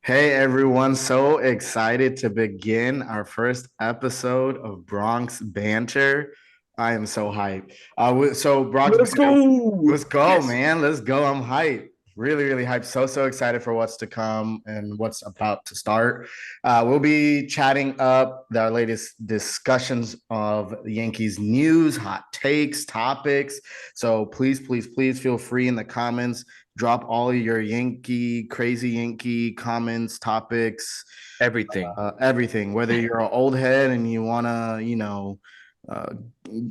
Hey everyone, so excited to begin our first episode of Bronx Banter. I am so hyped. So Bronx Let's Banter, go. let's go, Yes. man. Let's go. I'm hyped. Really, really hyped. So excited for what's to come and what's about to start. We'll be chatting up our latest discussions of the Yankees news, hot takes, topics. So please feel free in the comments, drop all your crazy Yankee comments, topics, Everything. everything. Whether you're an old head and you wanna, uh,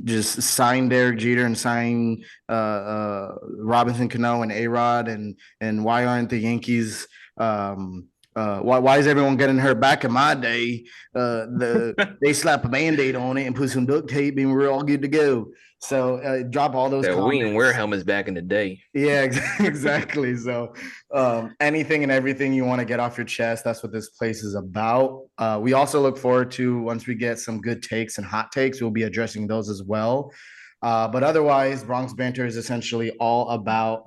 just sign Derek Jeter and sign Robinson Cano and A Rod, and why aren't the Yankees? Why is everyone getting hurt? Back in my day, they slap a band-aid on it and put some duct tape and we're all good to go. So drop all those That we didn't wear comments. helmets back in the day. Yeah, exactly. So, anything and everything you want to get off your chest, that's what this place is about. We also look forward to once we get some good takes and hot takes, we'll be addressing those as well. But otherwise, Bronx Banter is essentially all about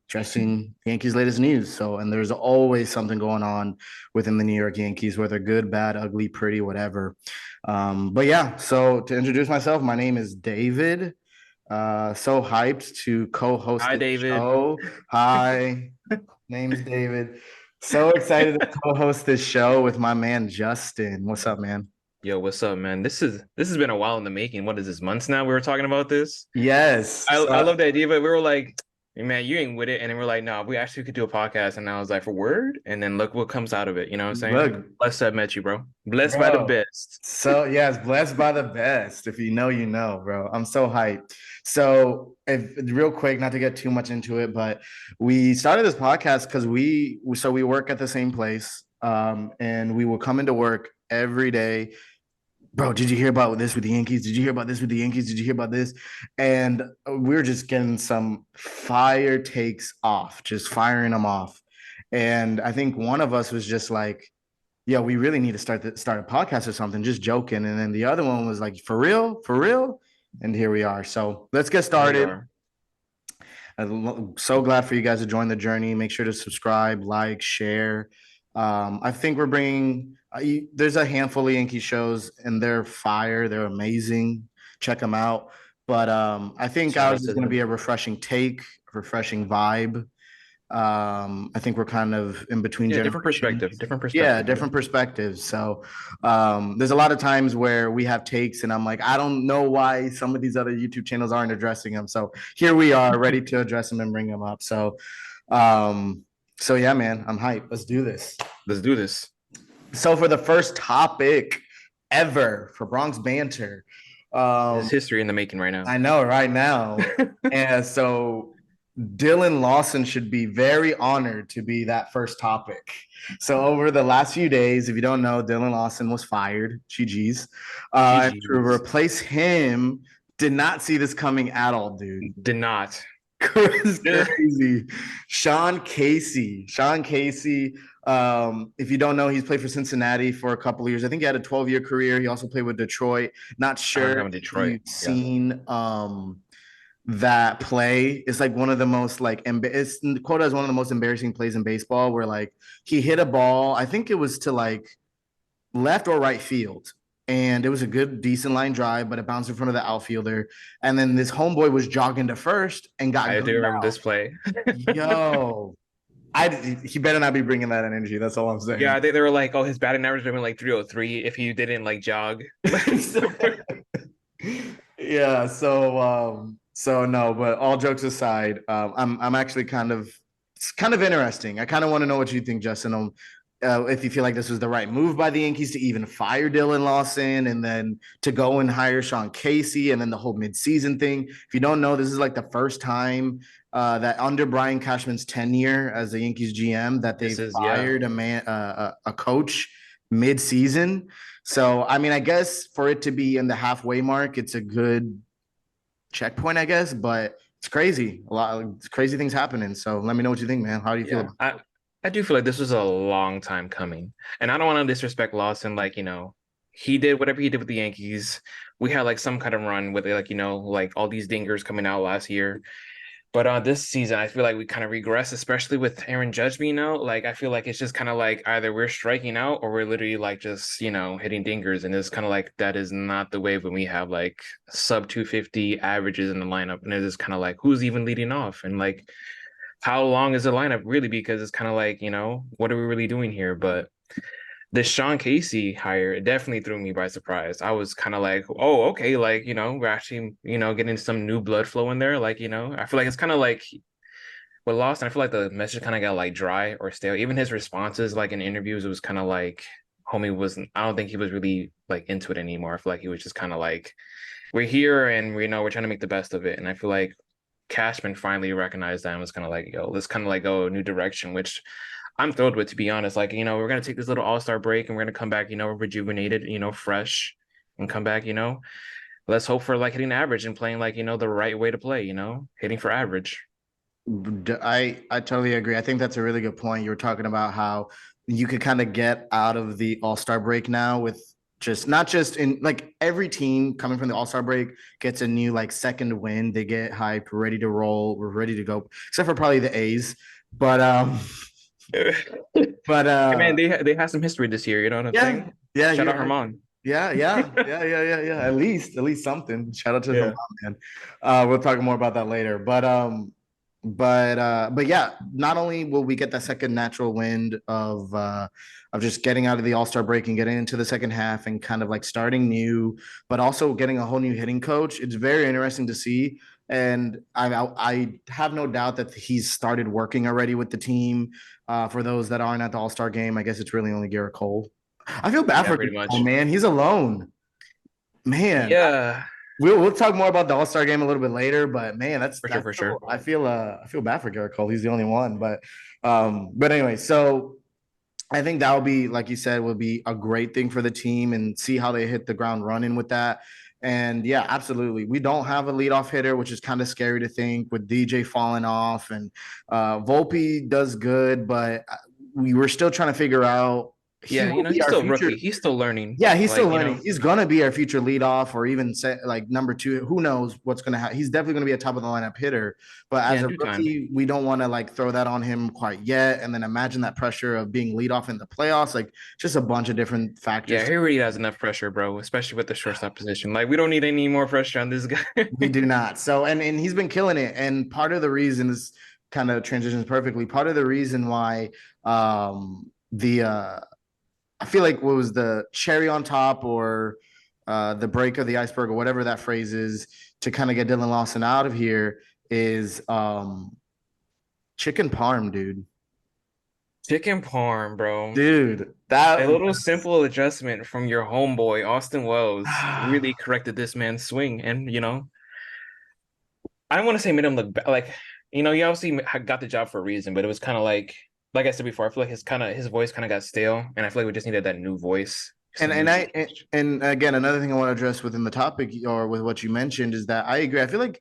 addressing Yankees' latest news. So, and there's always something going on within the New York Yankees, whether good, bad, ugly, pretty, whatever. But yeah, so to introduce myself, my name is David. So hyped to co-host Hi, this David. show. Hi, name's David. So excited to co-host this show with my man Justin. What's up, man? Yo, what's up, man? This has been a while in the making. What is this, months now? We were talking about this. Yes. I love the idea, but we were like, "Hey, man, you ain't with it." And then we're like, no, we actually could do a podcast. And I was like, for word? And then look what comes out of it. You know what I'm saying? Look, Blessed to have met you, bro. Blessed by the bro. best. So yes, blessed by the best. If you know, you know, bro. I'm so hyped. So, if real quick, not to get too much into it, but we started this podcast because we work at the same place, and we will come into work every day. Bro, did you hear about this with the Yankees? Did you hear about this with the Yankees? Did you hear about this? And we're just getting some fire takes off, just firing them off. And I think one of us was just like, "Yeah, we really need to start a podcast or something," just joking. And then the other one was like, "For real? For real?" And here we are. So let's get Here we started. are. I'm so glad for you guys to join the journey. Make sure to subscribe, like, share. I think we're bringing. There's a handful of Yankee shows, and they're fire. They're amazing. Check them out. But I think Shout ours out is to going to be them. a refreshing take, refreshing vibe. I think we're kind of in between Yeah, different generations. perspective. Different Yeah, perspective. different perspectives. So there's a lot of times where we have takes, and I'm like, I don't know why some of these other YouTube channels aren't addressing them. So here we are, ready to address them and bring them up. Um, so yeah, man, I'm hyped. Let's do this. Let's do this. So for the first topic ever for Bronx Banter, This is um, history in the making right now. I know right now. And so Dylan Lawson should be very honored to be that first topic. So over the last few days, if you don't know, Dylan Lawson was fired. GG's. And to GG's. replace him, did not see this coming at all, dude. Did not. It's crazy. Sean Casey. Sean Casey. If you don't know, he's played for Cincinnati for a couple of years. I think he had a 12-year career. He also played with Detroit. Not I remember sure him in if Detroit. you've Yeah. seen that play. It's like one of the most like it's quoted as one of the most embarrassing plays in baseball where like he hit a ball, I think it was to like left or right field. And it was a good, decent line drive, but it bounced in front of the outfielder. And then this homeboy was jogging to first and got I do gunned remember out. this play. Yo, he better not be bringing that energy. That's all I'm Yeah, saying. I think they were like, oh, his batting average would have been like 303 if he didn't like jog. Yeah. So no, but all jokes aside, I'm actually it's kind of interesting. I kind of want to know what you think, Justin. If you feel like this was the right move by the Yankees to even fire Dylan Lawson and then to go and hire Sean Casey and then the whole midseason thing. If you don't know, this is like the first time that under Brian Cashman's tenure as the Yankees GM that This they've is, yeah. fired a coach mid-season. So I mean, I guess for it to be in the halfway mark, it's a good checkpoint, I guess. But it's crazy. A lot of crazy things happening. So let me know what you think, man. How do you feel Yeah. about I do feel like this was a long time coming. And I don't want to disrespect Lawson. Like, he did whatever he did with the Yankees. We had like some kind of run with it, like, like all these dingers coming out last year. But this season, I feel like we kind of regress, especially with Aaron Judge being out. Like, I feel like it's just kind of like either we're striking out or we're literally like just, hitting dingers. And it's kind of like that is not the way when we have like sub 250 averages in the lineup. And it's just kind of like who's even leading off? And like, how long is the lineup really? Because it's kind of like, what are we really doing here? But the Sean Casey hire, it definitely threw me by surprise. I was kind of like, oh, okay, like, we're actually, getting some new blood flow in there. Like, I feel like it's kind of like with Lawson, I feel like the message kind of got like dry or stale. Even his responses, like in interviews, it was kind of like homie wasn't, I don't think he was really like into it anymore. I feel like he was just kind of like, we're here and we're trying to make the best of it. And I feel like Cashman finally recognized that and was kind of like, yo, let's kind of like go a new direction, which I'm thrilled with, to be honest. Like, we're gonna take this little all-star break and we're gonna come back, rejuvenated, fresh and come back, Let's hope for like hitting average and playing like, the right way to play, hitting for average. I totally agree. I think that's a really good point. You were talking about how you could kind of get out of the All-Star break now with just not just in like every team coming from the All-Star break gets a new like second win. They get hype, ready to roll, we're ready to go, except for probably the A's. But but Hey, man, they had some history this year, you know what I'm yeah, saying? yeah, Shout you're out right. Herman. Yeah. At least something. Shout out to him, Yeah. man. We'll talk more about that later. But yeah, not only will we get that second natural wind of just getting out of the All-Star break and getting into the second half and kind of like starting new, but also getting a whole new hitting coach. It's very interesting to see. And I have no doubt that he's started working already with the team. For those that aren't at the All-Star game, I guess it's really only Garrett Cole. I feel bad Yeah, for pretty Cole, much. man. He's alone. Man, Yeah, we'll talk more about the All Star game a little bit later, but man, for sure, that's for so sure. I feel bad for Garrett Cole. He's the only one, but anyway, so I think that will be like you said will be a great thing for the team and see how they hit the ground running with that. And yeah, absolutely. We don't have a leadoff hitter, which is kind of scary to think with DJ falling off and Volpe does good, but we were still trying to figure out he Yeah, will be he's our still rookie. future. He's still learning. Yeah, he's still Like, learning. He's gonna be our future leadoff, or even say like number two. Who knows what's gonna happen? He's definitely gonna be a top of the lineup hitter. But yeah, as in a due time. rookie, we don't want to like throw that on him quite yet. And then imagine that pressure of being leadoff in the playoffs. Like just a bunch of different Yeah, factors. he already has enough pressure, bro, especially with the shortstop position. Like, we don't need any more pressure on this guy. We do not. So and he's been killing it. And part of the reason is kind of transitions perfectly. Part of the reason why the I feel like what was the cherry on top or the break of the iceberg or whatever that phrase is to kind of get Dylan Lawson out of here is chicken parm, dude. Chicken parm, bro. Dude, A that little simple adjustment from your homeboy, Austin Wells, really corrected this man's swing. And, I don't want to say made him look like, he obviously got the job for a reason, but it was kind of like I said before, I feel like his voice kind of got stale. And I feel like we just needed that new voice, and some new and I change. and again another thing I want to address within the topic or with what you mentioned is that I agree. I feel like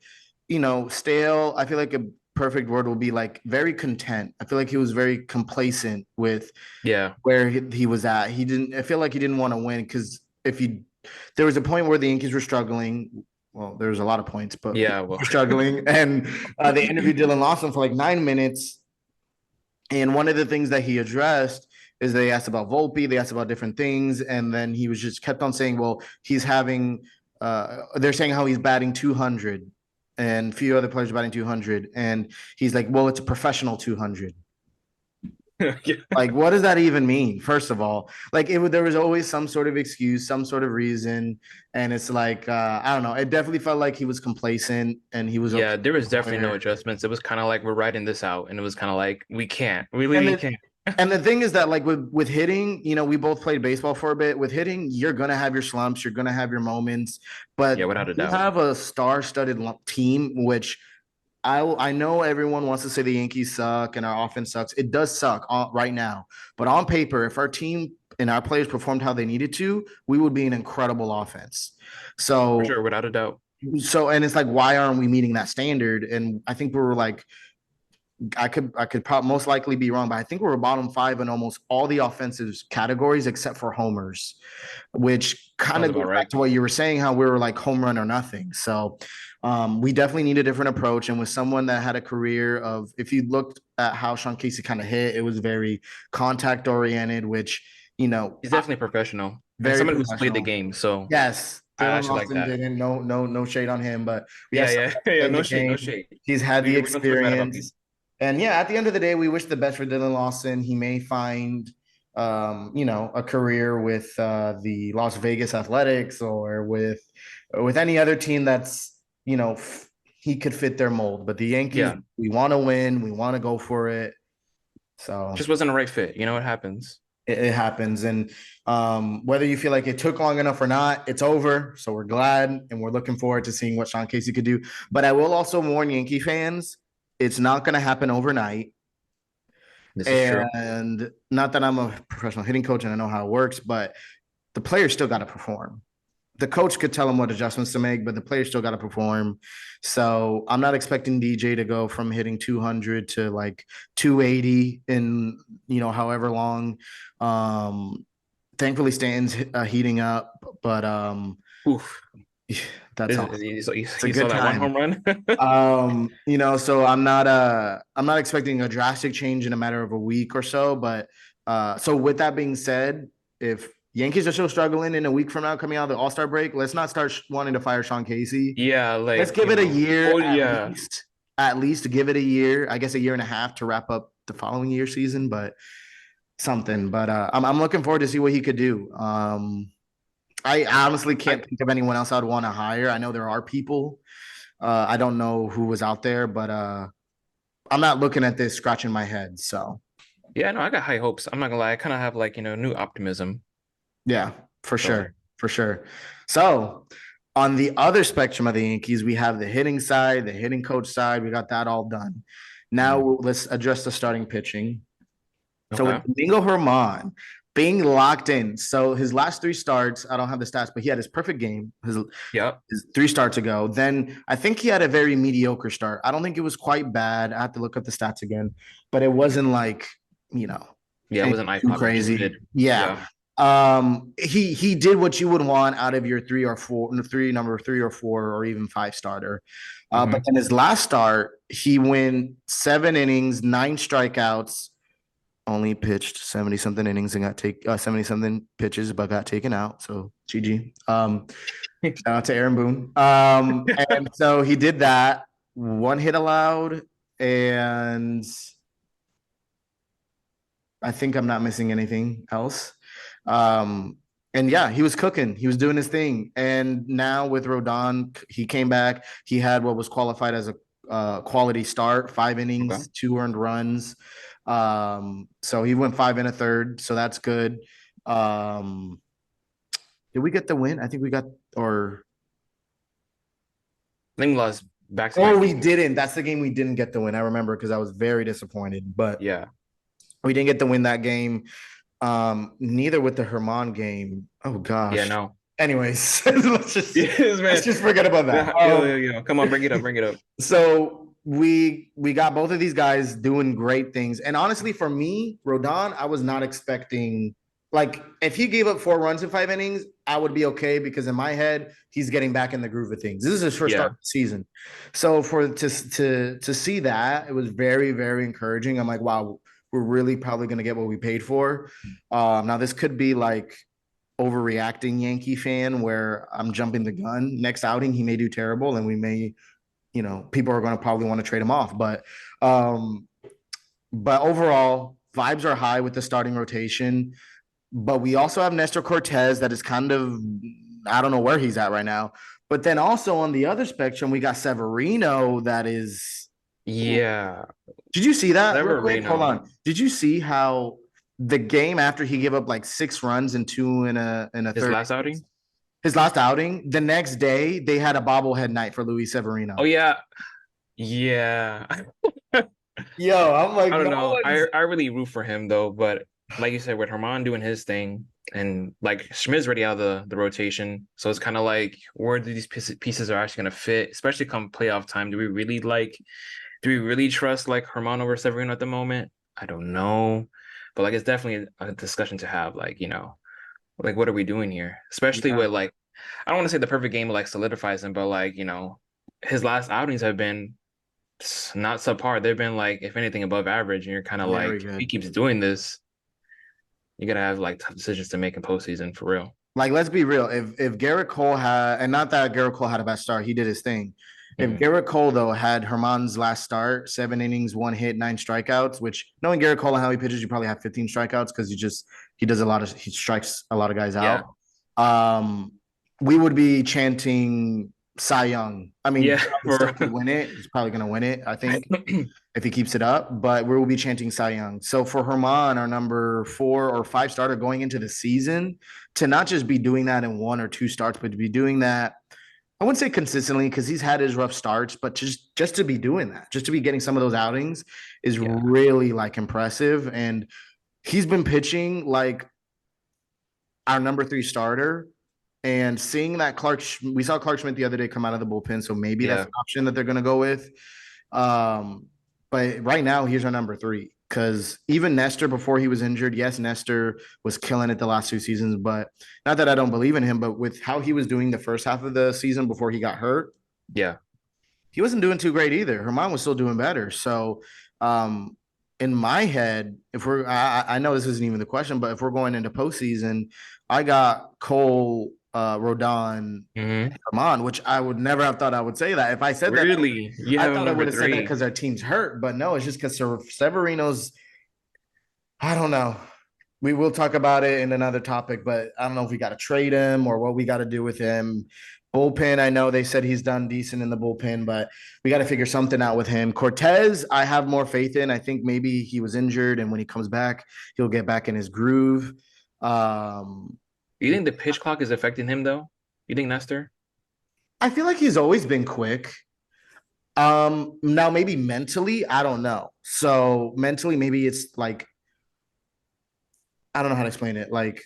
stale. I feel like a perfect word will be like very content. I feel like he was very complacent with Yeah. where he was at. He didn't. I feel like he didn't want to win because if you, there was a point where the Yankees were struggling. Well, there was a lot of points, but Yeah. Well, were struggling, and they interviewed Dylan Lawson for like 9 minutes. And one of the things that he addressed is they asked about Volpe, they asked about different things, and then he was just kept on saying, "Well, he's having." They're saying how he's batting 200, and a few other players are batting 200, and he's like, "Well, it's a professional 200." yeah. Like, what does that even mean? First of all, like there was always some sort of excuse, some sort of reason, and it's like I don't know. It definitely felt like he was complacent and he was okay. Yeah, there was definitely no Where, adjustments. It was kind of like we're writing this out, and it was kind of like we can't, we and literally the can't. and the thing is that like with hitting, we both played baseball for a bit. With hitting, you're gonna have your slumps, you're gonna have your moments, Yeah, but without a you doubt. have a star-studded team, which I know everyone wants to say the Yankees suck and our offense sucks. It does suck right now, but on paper, if our team and our players performed how they needed to, we would be an incredible offense. For So, sure, without a doubt. and it's like, why aren't we meeting that standard? And I think we were like, I could probably most likely be wrong, but I think we were bottom five in almost all the offensive categories except for homers, which kind Sounds of goes about right. back to what you were saying, how we were like home run or nothing. So We definitely need a different approach. And with someone that had a career of, if you looked at how Sean Casey kind of hit, it was very contact oriented, which, He's definitely professional and very someone who's played the professional. game. So Yes, I Dylan actually like Lawson that. didn't. No shade on him, but we have Yeah, someone yeah, that's yeah. played No the shade, no game. shade. He's had the We don't talk bad about people. experience. And yeah, at the end of the day, we wish the best for Dylan Lawson. He may find, a career with the Las Vegas Athletics or with any other team that's, he could fit their mold. But the Yankees, Yeah, we want to win. We want to go for it. So just wasn't a right fit. You know what happens? it happens. And whether you feel like it took long enough or not, it's over. So we're glad and we're looking forward to seeing what Sean Casey could do. But I will also warn Yankee fans, it's not going to happen overnight. This is true. And not that I'm a professional hitting coach and I know how it works, but the players still got to perform. The coach could tell them what adjustments to make, but the players still got to perform. So I'm not expecting DJ to go from hitting 200 to like 280 in, however long. Thankfully, Stanton's heating up, but Oof. that's awesome. It's a You saw good that one time. home run? So I'm not expecting a drastic change in a matter of a week or so. But so with that being said, if Yankees are still struggling in a week from now coming out of the All-Star break, let's not start wanting to fire Sean Casey. Yeah, Let's like, give it a year oh at yeah. least. At least give it a year. I guess a year and a half to wrap up the following year season, but something. But I'm looking forward to see what he could do. I honestly I, can't think of anyone else I'd want to hire. I know there are people. I don't know who was out there, but I'm not looking at this scratching my head. So yeah, no, I got high hopes. I'm not gonna lie. I kind of have like, new optimism. yeah, for So sure, for sure. So on the other spectrum of the Yankees, we have the hitting side, the hitting coach side. We got that all done. Now mhm. let's address the starting pitching. So with Okay. Domingo Herman being locked in, so his last three starts, I don't have the stats, but he had his perfect game. Yep. His three starts ago. Then I think he had a very mediocre start. I don't think it was quite bad. I have to look up the stats again, but it wasn't like, you know, Yeah, it wasn't eye too popping, just crazy. mid. Yeah. Yeah. He did what you would want out of your number three or four or even five starter. But Hmm. then his last start, he went 7 innings, 9 strikeouts, only pitched 70 something innings and got 70 something pitches, but got taken out. So GG. Shout out to Aaron Boone. And so he did that. One hit allowed, and I think I'm not missing anything else. Um, and yeah, he was cooking. He was doing his thing. And now with Rodon, he came back. He had what was qualified as a quality start, 5 innings, Okay. 2 earned runs. So he went 5 and a third. So that's good. Um, did we get the win? I think we got, or I think we lost back to oh, back we games. didn't. That's the game we didn't get the win. I remember because I was very disappointed, but Yeah. we didn't get the win that game. Neither with the Herman game. Oh Yeah, gosh. no. Anyways, let's just Yes, let's man. just forget about that. Yeah, yo. Come on, bring it up, bring it up. So we got both of these guys doing great things. And honestly, for me, Rodon, I was not expecting, like, if he gave up 4 runs in 5 innings, I would be okay because in my head, he's getting back in the groove of things. This is his first start Yeah. of the season. So for to see that, it was very, very encouraging. I'm like, wow, we're really probably gonna get what we paid for. Now this could be like overreacting Yankee fan where I'm jumping the gun. Next outing, he may do terrible, and we may, people are going to probably want to trade him off. Um, but overall, vibes are high with the starting rotation. But we also have Nestor Cortez that is kind of, I don't know where he's at right now. But then also on the other spectrum, we got Severino that is. Yeah. Did you see that real quick? Hold Severino. on. Did you see how the game after he gave up like 6 runs and two in a His third, last outing? his last outing, the next day they had a bobblehead night for Luis Oh Severino. yeah. Yeah. Yo, I'm like, I don't no know. one's. I really root for him though, but like you said, with Herman doing his thing and like Schmidt's already out of the rotation. So it's kind of like where do these pieces are actually gonna fit, especially come playoff time. Do we really trust like Herman over Severino at the moment? I don't know. But like it's definitely a discussion to have, like, like what are we doing here? Especially Yeah. with like I don't want to say the perfect game like solidifies him, but like, his last outings have been not subpar. They've been like, if anything, above average. And you're kind of Very like, if he good. keeps doing this, you gotta have like tough decisions to make in postseason for real. Like, let's be real. If Garrett Cole had, and not that Garrett Cole had a bad start, he did his thing. If Mhm. Garrett Cole though had Herman's last start, 7 innings, 1 hit, 9 strikeouts, which knowing Garrett Cole and how he pitches, you probably have 15 strikeouts because he does a lot of he strikes a lot of guys Yeah. out. Um, we would be chanting Cy Young. I mean, Yeah. still could win it. He's probably gonna win it, I think, if he keeps it up, but we will be chanting Cy Young. So for Herman, our number 4 or 5 starter going into the season, to not just be doing that in 1 or 2 starts, but to be doing that, I wouldn't say consistently because he's had his rough starts, but just to be doing that, just to be getting some of those outings is Yeah. really like impressive. And he's been pitching like our number 3 starter. And seeing that we saw Clark Schmidt the other day come out of the bullpen, so maybe that's Yeah. an option that they're going to go with. But right now, here's our number 3 because even Nestor before he was injured, yes, Nestor was killing it the last 2 seasons, but not that I don't believe in him, but with how he was doing the first half of the season before he got hurt, Yeah. he wasn't doing too great either. Herman was still doing better. So, um, in my head, if I know this isn't even the question, but if we're going into postseason, I got Cole, Rodon, Hmm. Herman, which I would never have thought I would say that. If I said that, Really? You I have him thought I would number have said that three. because our team's hurt, but no, it's just because Severino's. I don't know. We will talk about it in another topic, but I don't know if we got to trade him or what we got to do with him. Bullpen, I know they said he's done decent in the bullpen, but we got to figure something out with him. Cortez, I have more faith in. I think maybe he was injured, and when he comes back, he'll get back in his groove. Um, You think the pitch clock is affecting him though? You think Nestor? I feel like he's always been quick. Now maybe mentally, I don't know. So mentally, maybe it's like I don't know how to explain it. Like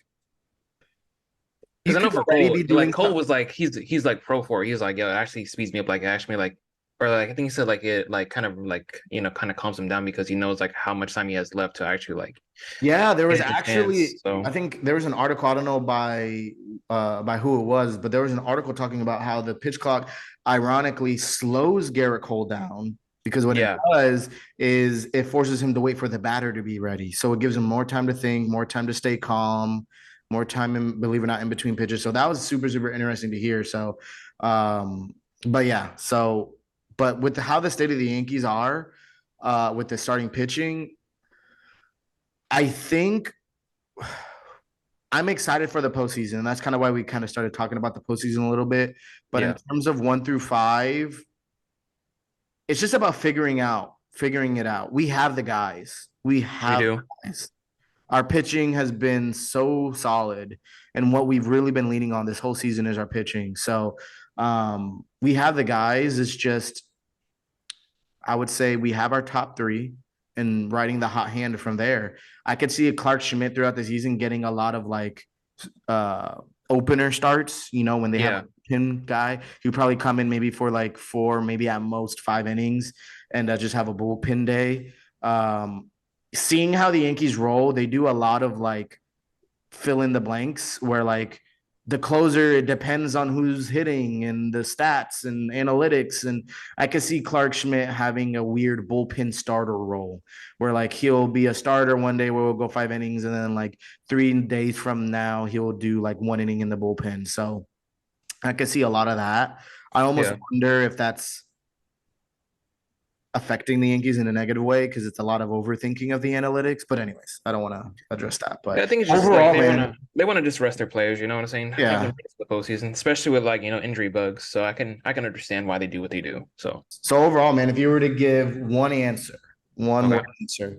you Because I know could for already Cole, be like doing Cole something. was like he's like pro for it. He's like, yo, it actually speeds me up, like actually like, or like I think he said like it like kind of like kind of calms him down because he knows like how much time he has left to actually like Yeah, there was stand a chance. actually, So I think there was an article, I don't know by who it was, but there was an article talking about how the pitch clock ironically slows Garrett Cole down because what it yeah, does is it forces him to wait for the batter to be ready. So it gives him more time to think, more time to stay calm, more time in, believe it or not, in between pitches. So that was super, super interesting to hear. So um, but yeah, so but with how the state of the Yankees are, with the starting pitching, I think I'm excited for the postseason. And that's kind of why we kind of started talking about the postseason a little bit. But in yeah, terms of 1 through 5, it's just about figuring it out. We have the guys. We we have do. the guys. Our pitching has been so solid. And what we've really been leaning on this whole season is our pitching. So we have the guys. It's just I would say we have our top 3 and riding the hot hand from there. I could see a Clark Schmidt throughout the season getting a lot of like uh opener starts, when they have a Yeah, pin guy. He'll probably come in maybe for like 4, maybe at most 5 innings and just have a bullpen day. Seeing how the Yankees roll, they do a lot of like fill in the blanks where like the closer it depends on who's hitting and the stats and analytics, and I could see Clark Schmidt having a weird bullpen starter role where like he'll be a starter one day where we'll go 5 innings and then like 3 days from now he'll do like 1 inning in the bullpen. So I could see a lot of that. I almost yeah. wonder if that's affecting the Yankees in a negative way because it's a lot of overthinking of the analytics. But anyways, I don't want to address that. Yeah, But I think it's just like overall, man, they wanna just rest their players. You know what I'm saying? Give them yeah. rest for the postseason, especially with like injury bugs. So I can understand why they do what they do. So So overall, man, if you were to give one answer, one okay. word answer,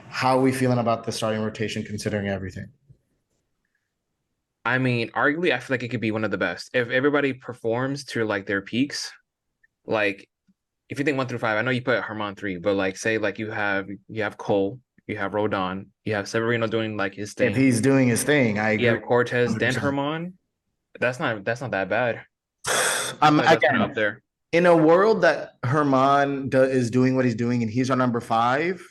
how are we feeling about the starting rotation considering everything? I mean, arguably, I feel like it could be one of the best if everybody performs to like their peaks. Like, if you think 1 through 5, I know you put Herman three, but like, say like you have Cole, you have Rodon, you have Severino doing like his If thing, he's doing his thing, I you agree have Cortez, then 100%. Herman. That's not that bad. I feel like that's kind of up Again, there. in a world that is doing what he's doing and he's our number 5,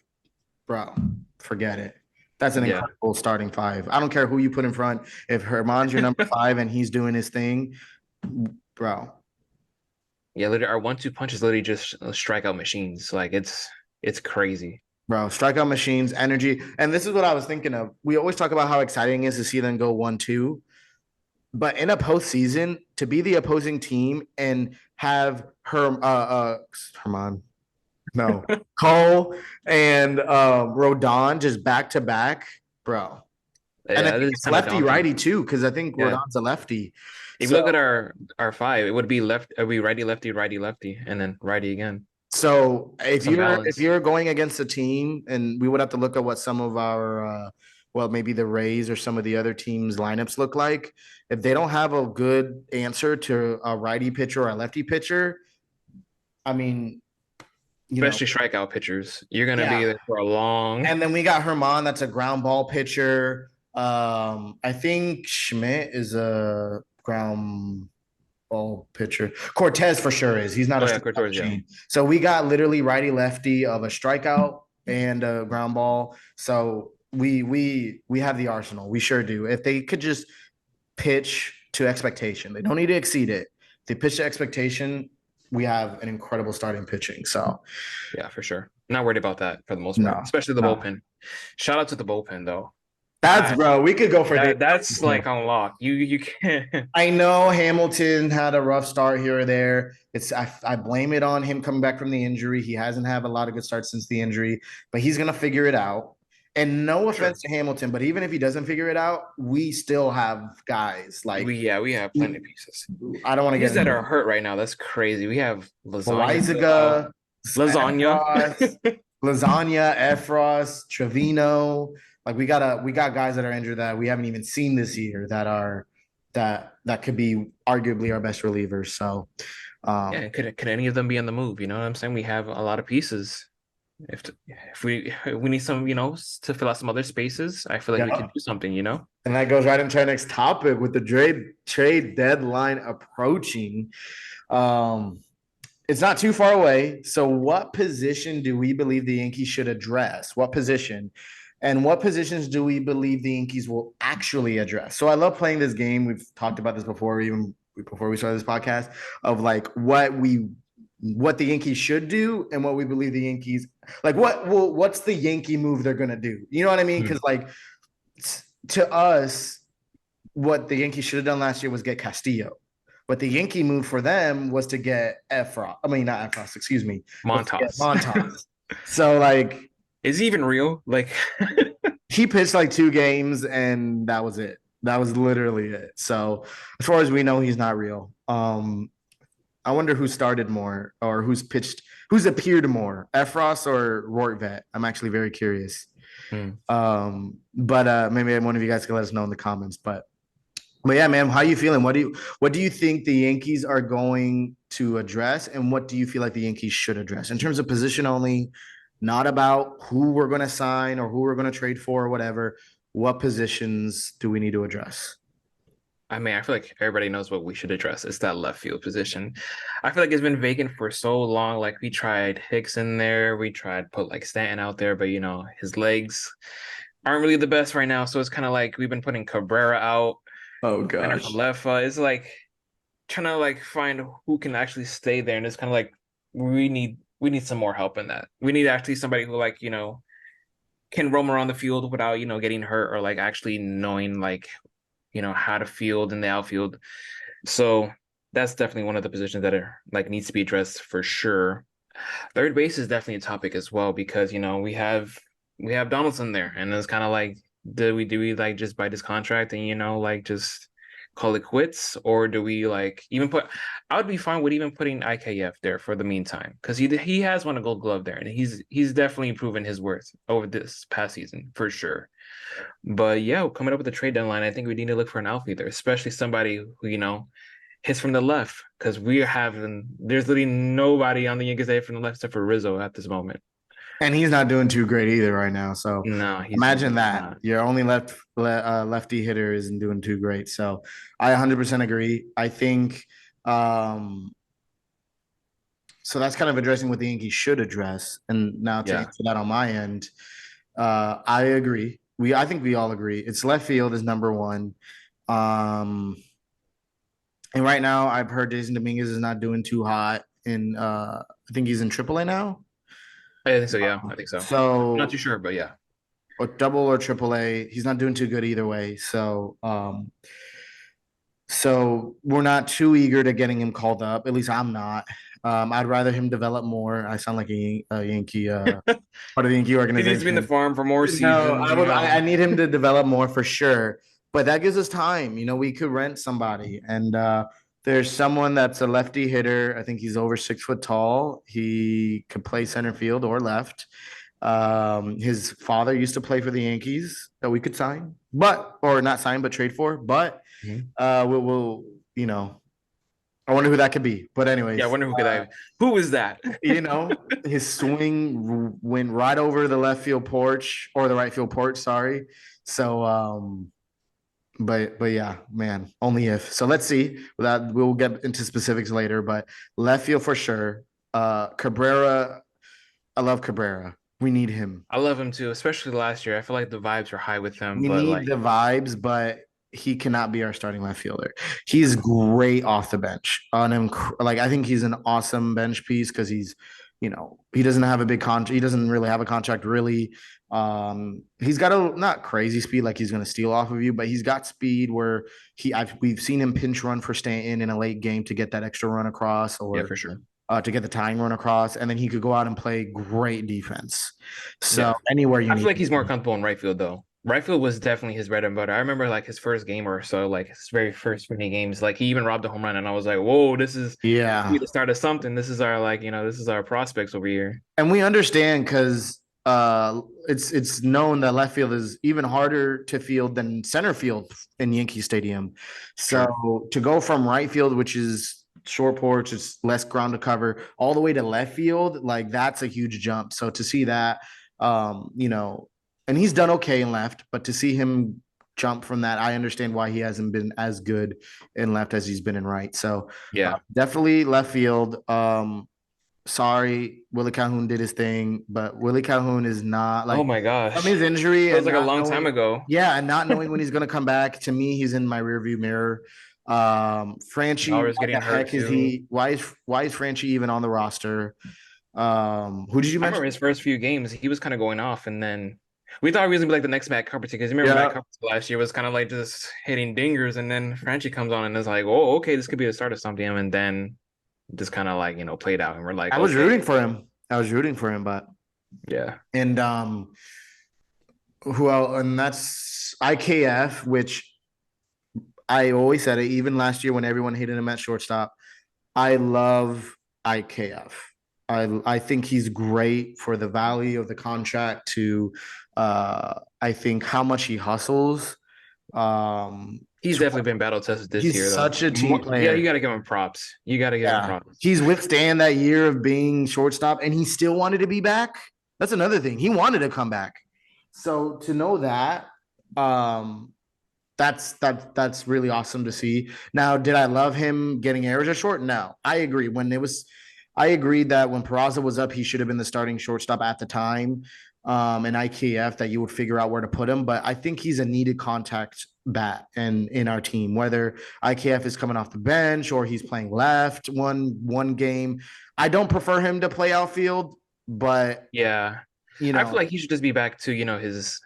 bro, forget it. That's an Yeah, incredible starting 5. I don't care who you put in front. If Herman's your number 5 and he's doing his thing, bro, Yeah, literally, our 1-2 punch is literally just strikeout machines. Like it's crazy. Bro, strikeout machines, energy. And this is what I was thinking of. We always talk about how exciting it is to see them go 1-2. But in a postseason, to be the opposing team and have Herman, no, Cole and Rodon just back to back, bro. And I Yeah, think it is it's kind of lefty daunting. righty too, because I think Yeah. Rodon's a lefty. If you So look at our five, it would be left. Are we righty, lefty, righty, lefty, and then righty again? So if Some you're balance. going against a team, and we would have to look at what some of our well, maybe the Rays or some of the other teams' lineups look like. If they don't have a good answer to a righty pitcher or a lefty pitcher, I mean, you know, Especially strikeout pitchers. You're gonna be yeah. there for a long. And then we got Herman, that's a ground ball pitcher. I think Schmidt is a ground ball pitcher. Cortez for sure is. He's not a Oh yeah, strikeout Courtois, yeah. machine. So we got literally righty lefty of a strikeout and a ground ball. So we have the arsenal. We sure do. If they could just pitch to expectation, they don't need to exceed it. If they pitch to expectation, we have an incredible starting pitching. So Yeah, for sure. Not worried about that for the most part, no, especially the no. bullpen. Shout out to the bullpen though. That's I bro. We could go for days. that's like unlocked. You can't. I know Hamilton had a rough start here or there. I blame it on him coming back from the injury. He hasn't had a lot of good starts since the injury, but he's gonna figure it out. And no Sure. offense to Hamilton, but even if he doesn't figure it out, we still have guys like We have plenty of pieces. I don't want to get Pieces that into are hurt right now. That's crazy. We have lasagna still out. Loizaga, Lasagna. Lasagna, Efros, Trevino. Like we got guys that are injured that we haven't even seen this year that could be arguably our best relievers. So Yeah, could any of them be on the move? You know what I'm saying? We have a lot of pieces. If we need some, to fill out some other spaces, I feel like we yeah. could do something, you know? And that goes right into our next topic with the trade deadline approaching. Um, it's not too far away. So, what position do we believe the Yankees should address? What position? And what positions do we believe the Yankees will actually address? So, I love playing this game. We've talked about this before, even before we started this podcast, of like what the Yankees should do and what we believe the Yankees like. What's the Yankee move they're gonna do? You know what I mean? Hmm. Because like to us, what the Yankees should have done last year was get Castillo. But the Yankee move for them was to get Efros. I mean, not Efros, excuse me. Was to get Montas. Montas. So, like, Is he even real? Like, he pitched like 2 games and that was it. That was literally it. So, as far as we know, he's not real. I wonder who started more or who's appeared more, Efros or Rortvet. I'm actually very curious. hmm. But maybe one of you guys can let us know in the comments. But yeah, man, how you feeling? What do you think the Yankees are going to address, and what do you feel like the Yankees should address in terms of position only, not about who we're going to sign or who we're going to trade for or whatever. What positions do we need to address? I mean, I feel like everybody knows what we should address. It's that left field position. I feel like it's been vacant for so long. Like we tried Hicks in there, we tried put like Stanton out there, but his legs aren't really the best right now. So it's kind of like we've been putting Cabrera out. Oh And gosh. from left, it's like trying to like find who can actually stay there. And it's kind of like we need some more help in that. We need actually somebody who like, can roam around the field without, getting hurt or like actually knowing like, how to field in the outfield. So that's definitely one of the positions that are like needs to be addressed for sure. Third base is definitely a topic as well because we have Donaldson there, and it's kind of like do we like just buy this contract and like just call it quits, or do we like even put? I would be fine with even putting IKF there for the meantime because he has won a Gold Glove there, and he's definitely proven his worth over this past season for sure. But yeah, coming up with the trade deadline, I think we need to look for an outfielder, especially somebody who hits from the left because there's literally nobody on the Yankees that hit from the left except for Rizzo at this moment. And he's not doing too great either right now. So No, imagine he's that not. your only lefty hitter isn't doing too great. So I 100% agree. I think so. That's kind of addressing what the Yankees should address. And now to Yeah, answer that on my end, I agree. I think we all agree. It's left field is number one. Um, and right now, I've heard Jason Dominguez is not doing too hot. in I think he's in AAA now. I think so. Yeah, I think so. I'm not too So sure, but yeah. or double or AAA. He's not doing too good either way. So we're not too eager to getting him called up. At least I'm not. I'd rather him develop more. I sound like a Yankee, part of the Yankee He needs to be in the organization. farm for more No, seasons, you I know. need him to develop more for sure. But that gives us time. You know, we could rent somebody, and there's someone that's a lefty hitter. I think he's over 6 foot tall. He could play center field or left. His father used to play for the Yankees that we could sign, but or not sign, but trade for. But Mhm. we'll you know, I wonder who that could be. But Yeah, I anyways, wonder who could I who is that? you know, his swing went right over the left field porch or the right field porch. Sorry. So, but yeah, man, only if. So let's see. That we'll get into specifics later, but left field for sure. Cabrera, I love Cabrera. We need him. I love him too, especially last year. I feel like the vibes were high with him, We but need like the vibes, but he cannot be our starting left fielder. He's great off the bench. Like I think he's an awesome bench piece because he's, you know, he doesn't have a big contract. He doesn't really have a contract really. He's got a not crazy speed like he's going to steal off of you, but he's got speed where we've seen him pinch run for Stanton in a late game to get that extra run across yeah, or for sure. to get the tying run across, and then he could go out and play great defense. So Yeah. anywhere you I feel need like he's more comfortable in right field though. Right field was definitely his bread and butter. I remember like his first game or so, like his very first many games, like he even robbed a home run, and I was like, "Whoa, this could be yeah. the start of something. This is our like, this is our prospects over here." And we understand because it's known that left field is even harder to field than center field in Yankee Stadium. Sure. So to go from right field, which is short porch, it's less ground to cover, all the way to left field, like that's a huge jump. So to see that, you know, and he's done okay in left, but to see him jump from that, I understand why he hasn't been as good in left as he's been in right. So Yeah. definitely left field. Sorry, Willie Calhoun did his thing, but Willie Calhoun is not Oh like my from gosh. his injury Feels and like a not long time knowing, ago. yeah, and not knowing when he's gonna come back. To me, he's in my rearview mirror. Franchi, Bauer's why getting the hurt heck is too. he? Why is Franchi even on the roster? Who did you I remember mention? his first few games, he was kind of going off, and then we thought he was gonna be like the next Matt Carpenter because you remember Matt Yeah, Carpenter last year was kind of like just hitting dingers, and then Franchi comes on and is like, "Oh, okay, this could be the start of something," and then just kind of like played out, and we're like, I was "Okay, rooting for him. I was rooting for him, but yeah, and who else? And that's IKF, which I always said it. Even last year when everyone hated him at shortstop, I love IKF. I think he's great for the value of the contract to I think how much he hustles. he's To, definitely been battle tested this he's year, though. such a team More, yeah, you player. got to give him props. You got to give him Yeah. props. He's withstand that year of being shortstop and he still wanted to be back. That's another thing. He wanted to come back. So to know that, um, that's really awesome to see. Now, did I love him getting errors at short? No, I agree. I agreed that when Peraza was up, he should have been the starting shortstop at the time. And IKF that you would figure out where to put him, but I think he's a needed contact bat and in our team, whether IKF is coming off the bench or he's playing left one game. I don't prefer him to play outfield, but Yeah, you I feel know, like he should just be back to his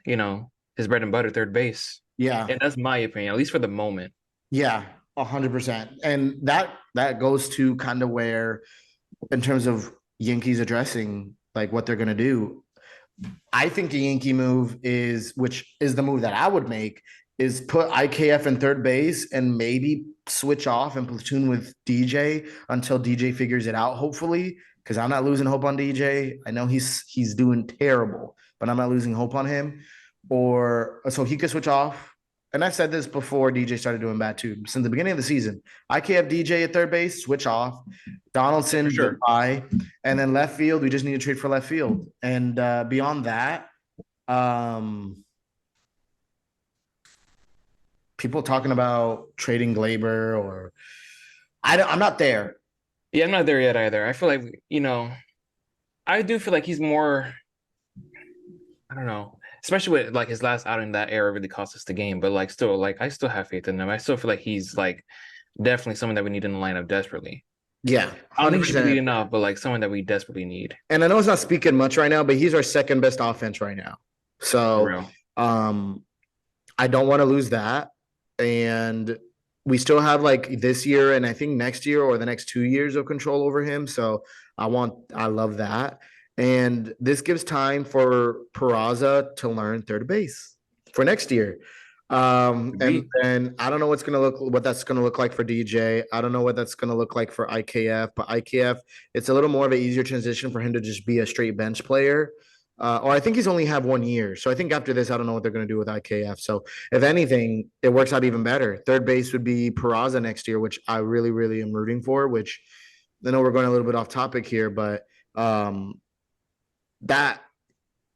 bread and butter third base, yeah, and that's my opinion, at least for the moment. yeah, 100%. And that goes to kind of where in terms of Yankees addressing like what they're going to do. I think a Yankee move is, which is the move that I would make, is put IKF in third base and maybe switch off and platoon with DJ until DJ figures it out, hopefully, because I'm not losing hope on DJ. I know he's doing terrible, but I'm not losing hope on him. Or so he could switch off. And I've said this before DJ started doing bad too. Since the beginning of the season, IKF DJ at third base, switch off. For Donaldson, sure. goodbye. And then left field, we just need to trade for left field. And beyond that, um, people talking about trading Glaber or I'm not there. Yeah, I'm not there yet either. I feel like, I do feel like he's more, I don't know, especially with like his last outing in that era really cost us the game, but like still, like I still have faith in him. I still feel like he's like definitely someone that we need in the lineup desperately. Yeah, I don't think he should be 100%. leading off, but like someone that we desperately need And I know it's not speaking much right now, but he's our second best offense right now. for So real. um I don't want to lose that. And we still have like this year and I think next year or the next 2 years of control over him. So I love that. And this gives time for Peraza to learn third base for next year. And We then I don't know what that's gonna look like for DJ. I don't know what that's gonna look like for IKF, but IKF, it's a little more of an easier transition for him to just be a straight bench player. Or I think he's only have 1 year. So I think after this, I don't know what they're going to do with IKF. So if anything, it works out even better. Third base would be Peraza next year, which I really, really am rooting for. Which I know we're going a little bit off topic here, but that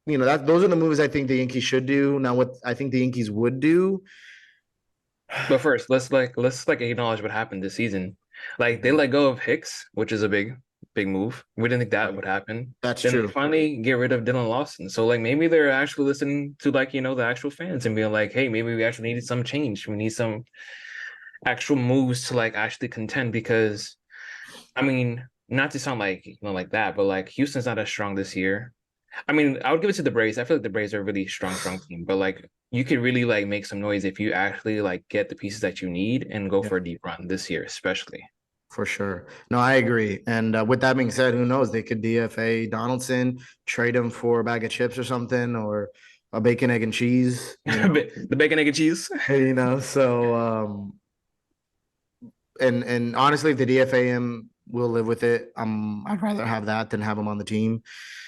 that those are the moves I think the Yankees should do. Now, what I think the Yankees would do. But first, let's acknowledge what happened this season. Like they let go of Hicks, which is a big move. We didn't think that would happen. That's Then they true. finally get rid of Dylan Lawson. So like maybe they're actually listening to like the actual fans and being like, hey, maybe we actually needed some change. We need some actual moves to like actually contend because I mean, not to sound like like that, but like Houston's not as strong this year. I mean, I would give it to the Braves. I feel like the Braves are a really strong team, but like you could really like make some noise if you actually like get the pieces that you need and go Yeah, for a deep run this year, especially. for sure. No, I agree. And with that being said, who knows? They could DFA Donaldson, trade him for a bag of chips or something, or a bacon, egg, and cheese. The bacon, egg, and cheese. So and honestly, if the DFA him, we'll live with it. I'd rather have that than have him on the team.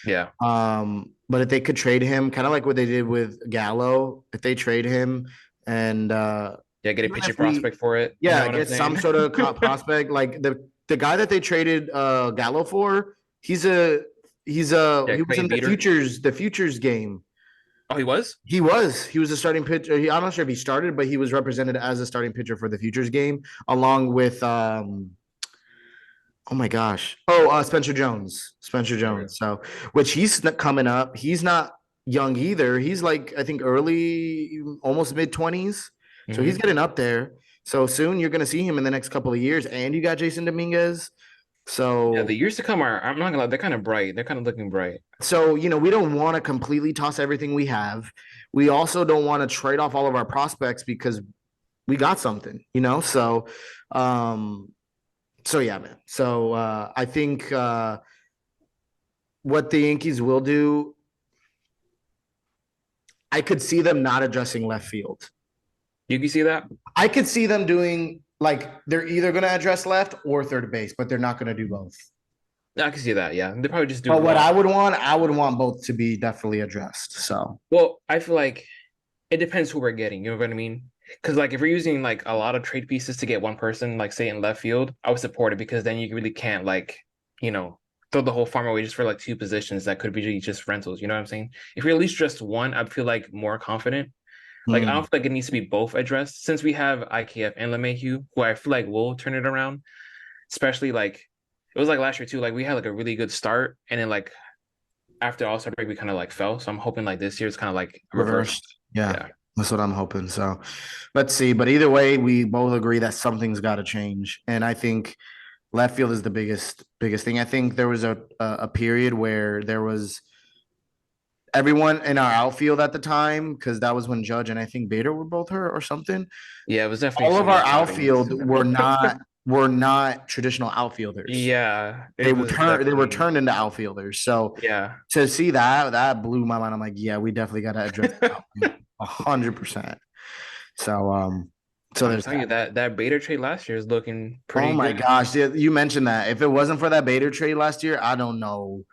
Yeah. But if they could trade him, kind of like what they did with Gallo, if they trade him and Yeah, get a even pitching if we prospect for it. You know yeah, what I'm get some saying? sort of prospect like the guy that they traded Gallo for, he's a Yeah, he was in Clayton Beater. the futures game. Oh, he was? He was a starting pitcher. I'm not sure if he started, but he was represented as a starting pitcher for the futures game, along with oh my gosh, Spencer Jones, Spencer Okay. Jones. So which he's coming up. He's not young either. He's like I think early, almost mid 20s. So he's Hmm. getting up there. So soon you're going to see him in the next couple of years. And you got Jason Dominguez. Yeah, the So years to come are, I'm not gonna lie, they're kind of bright. They're kind of looking bright. we don't want to completely toss everything we have. We also don't want to trade off all of our prospects because we got something, um, so yeah, man. So I think what the Yankees will do, I could see them not addressing left field. You can see that? I could see them doing like they're either going to address left or third base, but they're not going to do both. Yeah, I can see that. Yeah, they probably just do But what one. I would want both to be definitely addressed. So Well, I feel like it depends who we're getting. You know what I mean? Because like if we're using like a lot of trade pieces to get one person, like say in left field, I would support it because then you really can't like you know throw the whole farm away just for like two positions that could be just rentals. You know what I'm saying? If you're at least just one, I feel like more confident. Like I don't feel like it needs to be both addressed since we have IKF and LeMahieu, who I feel like will turn it around. Especially like it was like last year too. Like we had like a really good start, and then like after All Star break, we kind of like fell. So I'm hoping like this year is kind of like reversed. reversed. Yeah, Yeah. that's what I'm hoping. So let's see. But either way, we both agree that something's got to change. And I think left field is the biggest thing. I think there was a period where there was everyone in our outfield at the time because that was when Judge and I think Bader were both hurt or something. Yeah, it was definitely All of some our like outings. outfield were not traditional outfielders. Yeah, They it were was turned they were definitely turned into outfielders. So yeah. to see that blew my mind. I'm like, yeah, we definitely got to address the outfield 100%. So I'm there's telling that. you that Bader trade last year is looking Oh pretty my good. gosh, you mentioned that. If it wasn't for that Bader trade last year, I don't know.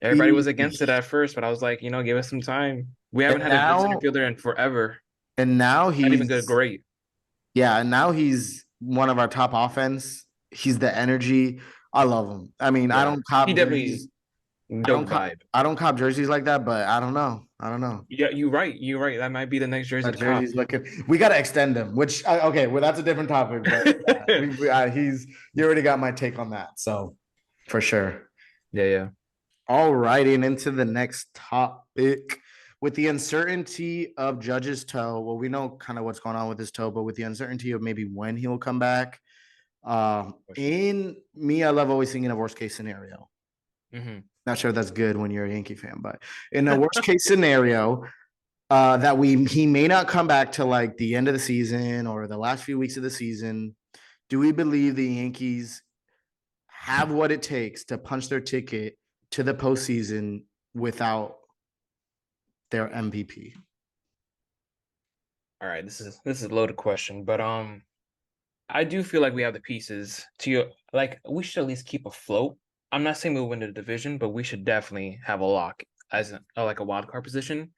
Everybody was against it at first, but I was like, give us some time. We haven't And had a good center now fielder in forever. and now Not even good, he's great. yeah, and now he's one of our top offense. He's the energy. I love him. I mean, I Yeah, don't he cop definitely jerseys. dope vibe. I don't cop jerseys like that, but I don't know. I don't know. Yeah, you're right. You're right. That might be the next jersey That to cop. jersey's looking. We got to extend him. Which okay, well that's a different topic. But he's you already got my take on that. So for sure. Yeah, yeah. All righty, and into the next topic. With the uncertainty of Judge's toe, well, we know kind of what's going on with his toe, but with the uncertainty of maybe when he'll come back, Question. In me, I love always thinking of worst case scenario. Hmm. Not sure if that's good when you're a Yankee fan, but in a worst case scenario, that he may not come back to like the end of the season or the last few weeks of the season. Do we believe the Yankees have what it takes to punch their ticket to the postseason without their MVP? All right, this is a loaded question, but I do feel like we have the pieces to like we should at least keep afloat. I'm not saying we'll win the division, but we should definitely have a lock as like a wild card position.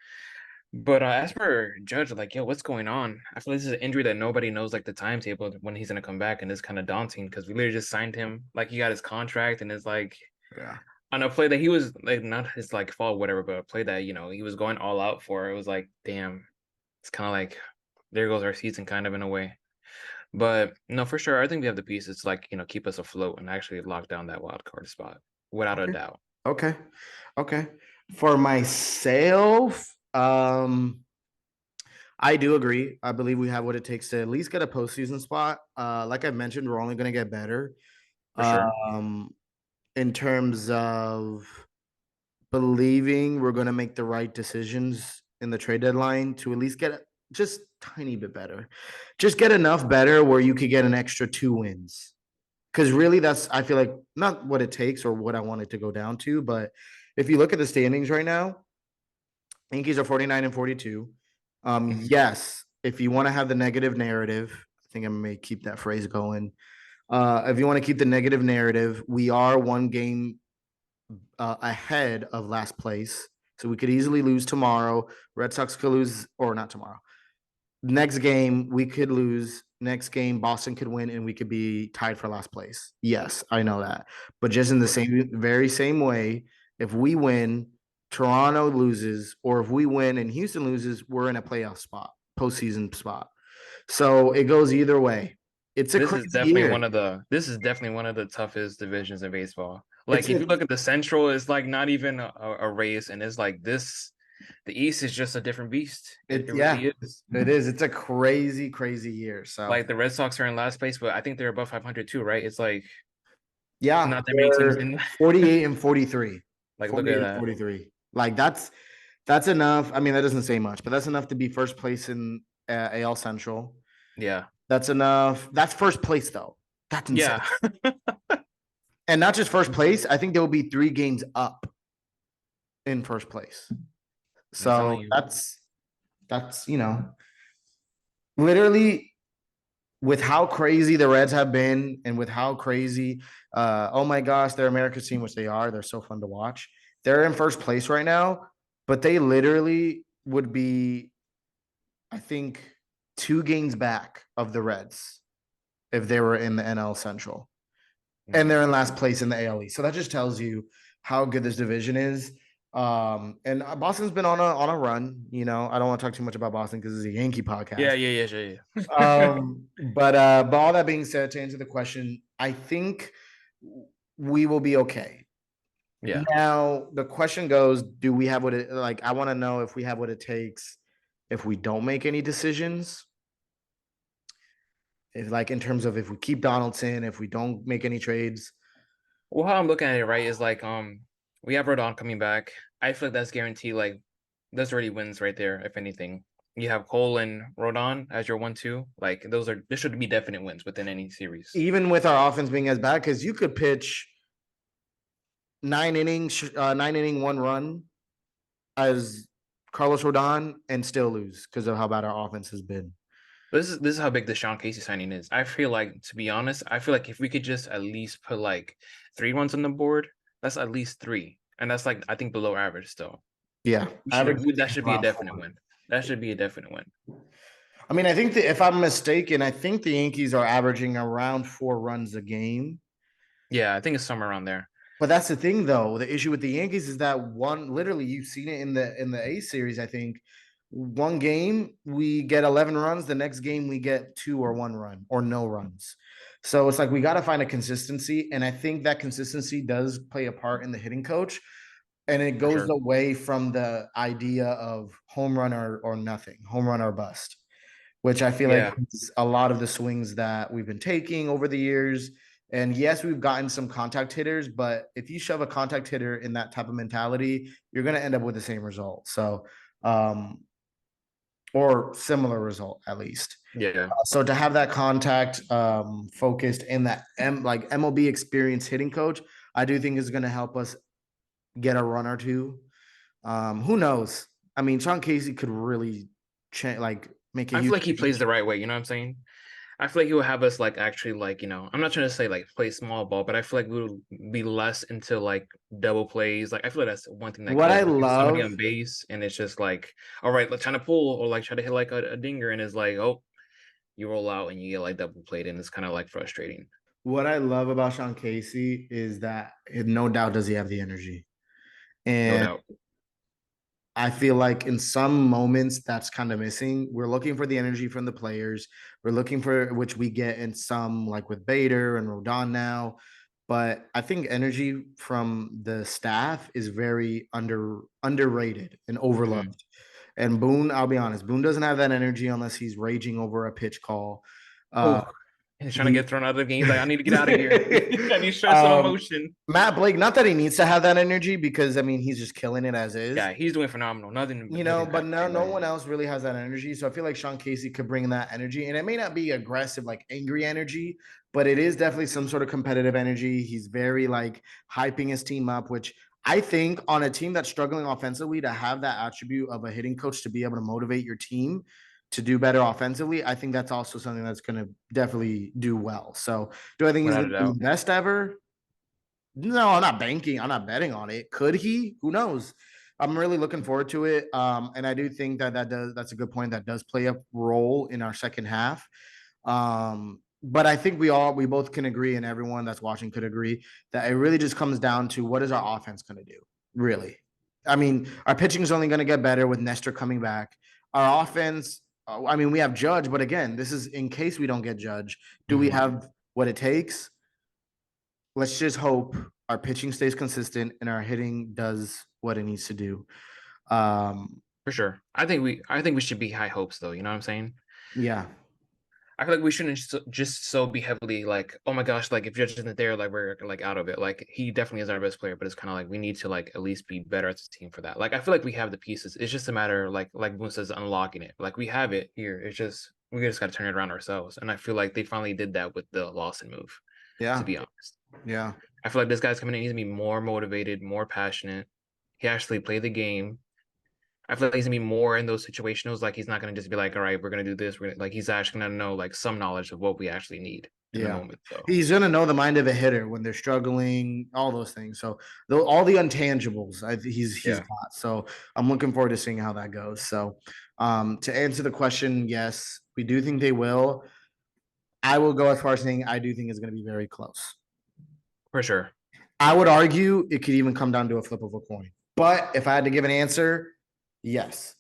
But as for Judge, like, yo, what's going on? I feel like this is an injury that nobody knows like the timetable when he's gonna come back, and it's kind of daunting because we literally just signed him, like he got his contract, and it's like Yeah. on a play that he was like not his like fault, whatever, but a play that he was going all out for. It was like, damn, it's kind of like there goes our season, kind of in a way. But no, for sure, I think we have the pieces to like keep us afloat and actually lock down that wild card spot without a Okay. doubt. Okay. Okay. For myself, I do agree. I believe we have what it takes to at least get a postseason spot. Like I mentioned, we're only going to get better. For sure. Um, in terms of believing we're going to make the right decisions in the trade deadline to at least get just tiny bit better. Just get enough better where you could get an extra 2 wins. Because really, that's, I feel like, not what it takes or what I want it to go down to. But if you look at the standings right now, Yankees are 49 and 42. Mhm. Yes, if you want to have the negative narrative, I think I may keep that phrase going. If you want to keep the negative narrative, we are 1 game ahead of last place. So we could easily lose tomorrow. Red Sox could lose, or not tomorrow. Next game, we could lose. Next game, Boston could win, and we could be tied for last place. Yes, I know that. But just in the very same way, if we win, Toronto loses, or if we win and Houston loses, we're in a playoff spot, postseason spot. So it goes either way. It's a crazy year. This is definitely one of the toughest divisions in baseball. It's Like if a you look at the Central, it's like not even a race, and it's like this. The East is just a different beast. It it's really yeah, is. it is. It's a crazy, crazy year. So Like the Red Sox are in last place, but I think they're above 500 too, right? It's like yeah, not that many teams they're in. 48 and 43. Like look 48 at and that. 43. Like that's enough. I mean, that doesn't say much, but that's enough to be first place in AL Central. Yeah. That's enough. That's first place though. That's insane. Yeah. And not just first place. I think there will be 3 games up in first place. I'm telling So you. that's literally with how crazy the Reds have been and with how crazy, oh my gosh, they're America's team, which they are. They're so fun to watch. They're in first place right now, but they literally would be, I think, 2 games back of the Reds if they were in the NL Central. And Mhm. they're in last place in the AL East. So that just tells you how good this division is. And Boston's been on a run. I don't want to talk too much about Boston because it's a Yankee podcast. Yeah, yeah, yeah, sure, yeah. But all that being said, to answer the question, I think we will be okay. Yeah. Now the question goes: do we have what it like? I want to know if we have what it takes if we don't make any decisions. If like in terms of if we keep Donaldson, if we don't make any trades. Well, how I'm looking at it, right, is like we have Rodon coming back. I feel like that's guaranteed. Like that's already wins right there. If anything, you have Cole and Rodon as your 1-2. Like this should be definite wins within any series. Even with our offense being as bad, because you could pitch 9 innings, 9 inning 1 run as Carlos Rodon and still lose because of how bad our offense has been. This is how big the Sean Casey signing is. I feel like, to be honest, I feel like if we could just at least put like 3 runs on the board, that's at least three, and that's like I think below average still. Yeah, average That should be a around definite 4. win. That should be a definite win. I mean, I think that if I'm mistaken, I think the Yankees are averaging around 4 runs a game. Yeah, I think it's somewhere around there. But that's the thing, though. The issue with the Yankees is that literally, you've seen it in the A series. I think 1 game we get 11 runs, the next game we get 2 or 1 run or no runs. So it's like we got to find a consistency, and I think that consistency does play a part in the hitting coach, and it For goes sure. away from the idea of home run or nothing, home run or bust. which I feel like Yeah. is a lot of the swings that we've been taking over the years. And yes, we've gotten some contact hitters, but if you shove a contact hitter in that type of mentality, you're going to end up with the same result. So, or similar result at least. Yeah. So to have that contact focused in that like MLB experience hitting coach, I do think is going to help us get a run or two. Who knows? I mean, Sean Casey could really like make a I feel huge like he plays change. the right way, you know what I'm saying? I feel like he will have us like actually like, I'm not trying to say like play small ball, but I feel like we will be less into like double plays. Like I feel like that's one thing that What I kills me. Get somebody love, on base and it's just like, all right, let's try to pull or like try to hit like a dinger and it's like, oh, you roll out and you get like double played and it's kind of like frustrating. what I love about Sean Casey is that no doubt does he have the energy. No And doubt. I feel like in some moments that's kind of missing. We're looking for the energy from the players. We're looking for which we get in some like with Bader and Rodon now. But I think energy from the staff is very underrated and Mhm. overlooked. And Boone, I'll be honest, Boone doesn't have that energy unless he's raging over a pitch call. Uh, Oh, he's trying to he get thrown out of the game. He's like, I need to get out of here. I need stress and um, emotion. Matt Blake, not that he needs to have that energy because I mean he's just killing it as is, Yeah, he's doing phenomenal. Nothing but bad to say no about him. one else really has that energy. So I feel like Sean Casey could bring that energy, and it may not be aggressive, like angry energy, but it is definitely some sort of competitive energy. He's very like hyping his team up, which I think on a team that's struggling offensively to have that attribute of a hitting coach to be able to motivate your team to do better offensively, I think that's also something that's going to definitely do well. So, do I think he's Without a going to be doubt. the best ever? No, I'm not banking. I'm not betting on it. Could he? Who knows? I'm really looking forward to it. And I do think that that's a good point. That does play a role in our second half. But I think we both can agree, and everyone that's watching could agree that it really just comes down to what is our offense going to do. Really, I mean, our pitching is only going to get better with Nestor coming back. Our offense. I mean, we have Judge, but again, this is in case we don't get Judge. Do we Mhm. have what it takes? Let's just hope our pitching stays consistent and our hitting does what it needs to do. Um, For sure. I think we should be high hopes though, you know what I'm saying? yeah, I feel like we shouldn't just so be heavily like, oh my gosh, like if Judge isn't there, like we're like out of it. Like he definitely is our best player, but it's kind of like we need to like at least be better as a team for that. Like I feel like we have the pieces. It's just a matter of like Boone says, unlocking it. Like we have it here. It's just we just got to turn it around ourselves. And I feel like they finally did that with the Lawson move, to yeah, be honest. yeah, I feel like this guy's coming in, he's gonna be more motivated, more passionate. He actually played the game. I feel like he's gonna be more in those situationals. Like he's not gonna just be like, all right, we're gonna do this. We're gonna, like he's actually gonna know like some knowledge of what we actually need in the yeah. moment. So He's gonna know the mind of a hitter when they're struggling, all those things. So all the intangibles, he's yeah, got. So I'm looking forward to seeing how that goes. So to answer the question, yes, we do think they will. I will go as far as saying I do think it's going to be very close. for sure. I would argue it could even come down to a flip of a coin. But if I had to give an answer, yes.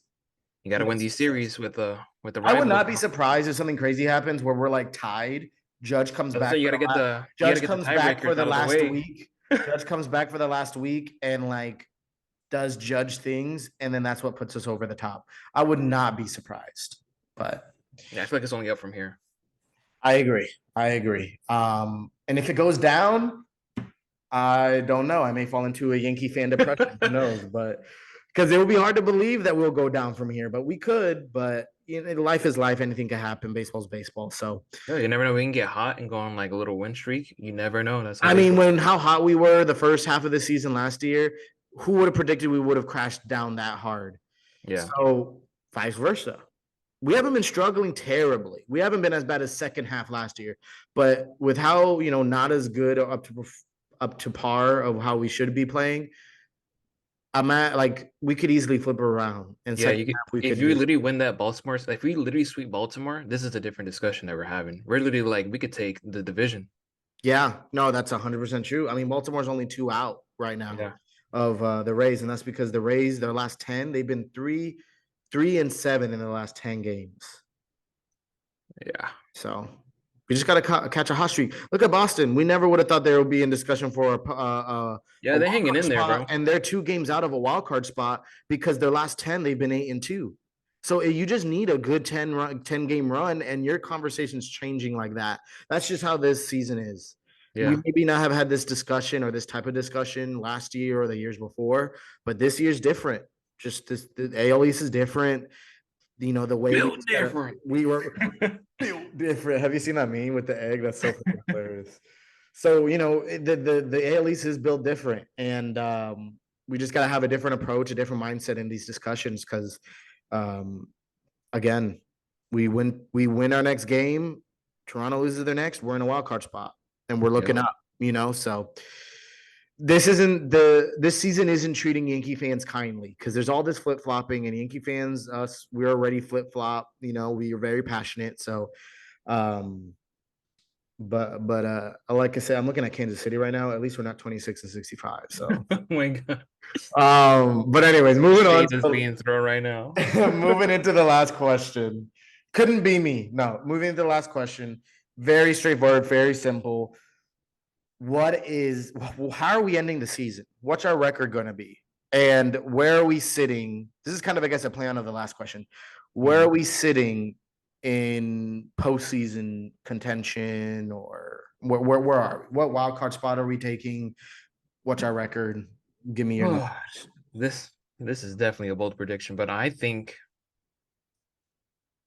You got to win Yes, these yes, yes. series with the I would rivals. not be surprised if something crazy happens where we're like tied. Judge comes As I say, back for the you got to Judge get the comes back for tiebreakers the out of the last way. week. Judge comes back for the last week and like does Judge things, and then that's what puts us over the top. I would not be surprised, but Yeah, I feel like it's only up from here. I agree. I agree. And if it goes down, I don't know. I may fall into a Yankee fan depression. Who knows? But because it would be hard to believe that we'll go down from here, but we could. But you know, life is life. Anything can happen. Baseball's baseball. So, Yeah, you never know. We can get hot and go on like a little win streak. You never know. That's how I mean, baseball. when how hot we were the first half of the season last year, who would have predicted we would have crashed down that hard? Yeah, So, vice versa. We haven't been struggling terribly. We haven't been as bad as second half last year, but with how not as good up to par of how we should be playing, I'm at like we could easily flip around and yeah. second You could half we if could you just literally win that Baltimore. If we literally sweep Baltimore, this is a different discussion that we're having. We're literally like we could take the division. yeah, no, that's 100% true. I mean, Baltimore's only two out right now Yeah, of the Rays, and that's because the Rays, their last 10, they've been 3-7 in the last 10 games. yeah, So we just got to catch a hot streak. Look at Boston. We never would have thought they would be in discussion for yeah. a They're wild hanging card in there, spot, bro. and they're 2 games out of a wild card spot because their last 10 they've been 8-2. So you just need a good 10 game run, and your conversation's changing like that. That's just how this season is. We Yeah. maybe not have had this discussion or this type of discussion last year or the years before, but this year's different. Just the AL East is different. You know, the way we Built just gotta, different. we were built different. Have you seen that meme with the egg? That's so hilarious. So, you know, the AL East is built different, and we just gotta have a different approach, a different mindset in these discussions because um, again, we win our next game. Toronto loses their next. We're in a wild card spot, and we're looking Yep. up. You know, so this season isn't treating Yankee fans kindly because there's all this flip flopping, and Yankee fans, us, we're already flip flop. You know, we are very passionate. So, um, but like I said, I'm looking at Kansas City right now. At least we're not 26-65. So, Oh my God. but anyways, moving on. Shade is being thrown right now. Moving into the last question. Couldn't be me. No, moving into the last question. Very straightforward, very simple. How are we ending the season? What's our record going to be? And where are we sitting? This is kind of, I guess, a play on of the last question. Where are we sitting in postseason contention, or where are we? What wild card spot are we taking? What's our record? Give me your Mm. numbers. This is definitely a bold prediction, but I think